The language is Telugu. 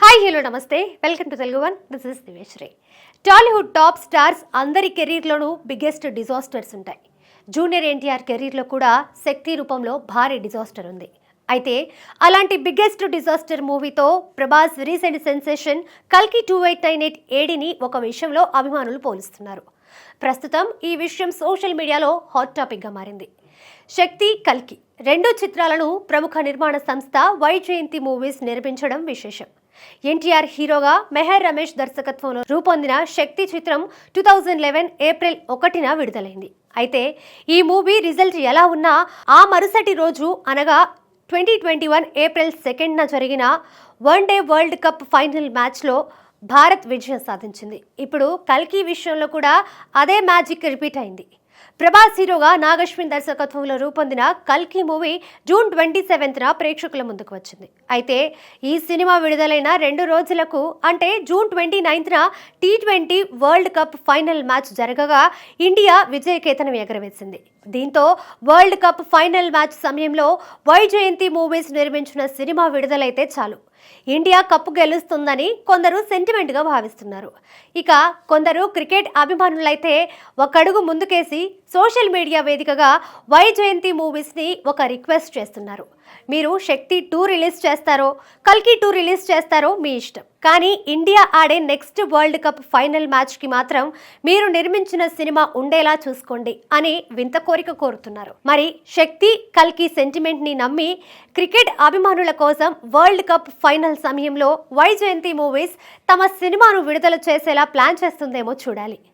హాయ్ హలో నమస్తే welcome to Telugu one. This is Diveshri. Tollywood top stars అందరి కెరీర్లోనూ బిగ్గెస్ట్ డిజాస్టర్స్ ఉంటాయి. జూనియర్ ఎన్టీఆర్ కెరీర్లో కూడా శక్తి రూపంలో భారీ డిజాస్టర్ ఉంది. అయితే అలాంటి బిగ్గెస్ట్ డిజాస్టర్ మూవీతో ప్రభాస్ రీసెంట్ సెన్సేషన్ కల్కి 2898 ఏడిని ఒక విషయంలో అభిమానులు పోలుస్తున్నారు. ప్రస్తుతం ఈ విషయం సోషల్ మీడియాలో హాట్ టాపిక్గా మారింది. శక్తి కల్కి రెండు చిత్రాలను ప్రముఖ నిర్మాణ సంస్థ వైజయంతి మూవీస్ నిర్మించడం విశేషం. ఎన్టీఆర్ హీరోగా మెహర్ రమేష్ దర్శకత్వంలో రూపొందిన శక్తి చిత్రం 2011 ఏప్రిల్ 1న విడుదలైంది. అయితే ఈ మూవీ రిజల్ట్ ఎలా ఉన్నా ఆ మరుసటి రోజు అనగా 2021 ఏప్రిల్ 2న జరిగిన వన్డే వరల్డ్ కప్ ఫైనల్ మ్యాచ్లో భారత్ విజయం సాధించింది. ఇప్పుడు కల్కి విషయంలో కూడా అదే మ్యాజిక్ రిపీట్ అయింది. ప్రభాస్ హీరోగా నాగశ్విన్ దర్శకత్వంలో రూపొందిన కల్కి మూవీ జూన్ 27న ప్రేక్షకుల ముందుకు వచ్చింది. అయితే ఈ సినిమా విడుదలైన 2 రోజులకు అంటే జూన్ 29న T20 world cup final match జరగగా ఇండియా విజయకేతనం ఎగరవేసింది. దీంతో వరల్డ్ కప్ ఫైనల్ మ్యాచ్ సమయంలో వైజయంతి మూవీస్ నిర్మించిన సినిమా విడుదలైతే చాలు ఇండియా కప్పు గెలుస్తుందని కొందరు సెంటిమెంట్గా భావిస్తున్నారు. ఇక కొందరు క్రికెట్ అభిమానులైతే ఒకడుగు ముందుకేసి సోషల్ మీడియా వేదికగా వైజయంతి మూవీస్ని ఒక రిక్వెస్ట్ చేస్తున్నారు. మీరు శక్తి 2 రిలీజ్ చేస్తారో కల్కి 2 రిలీజ్ చేస్తారో మీ ఇష్టం, కానీ ఇండియా ఆడే నెక్స్ట్ వరల్డ్ కప్ ఫైనల్ మ్యాచ్కి మాత్రం మీరు నిర్మించిన సినిమా ఉండేలా చూసుకోండి అని వింత కోరిక కోరుతున్నారు. మరి శక్తి కల్కి సెంటిమెంట్ని నమ్మి క్రికెట్ అభిమానుల కోసం వరల్డ్ కప్ ఫైనల్ సమయంలో వైజయంతి మూవీస్ తమ సినిమాను విడుదల చేసేలా ప్లాన్ చేస్తుందేమో చూడాలి.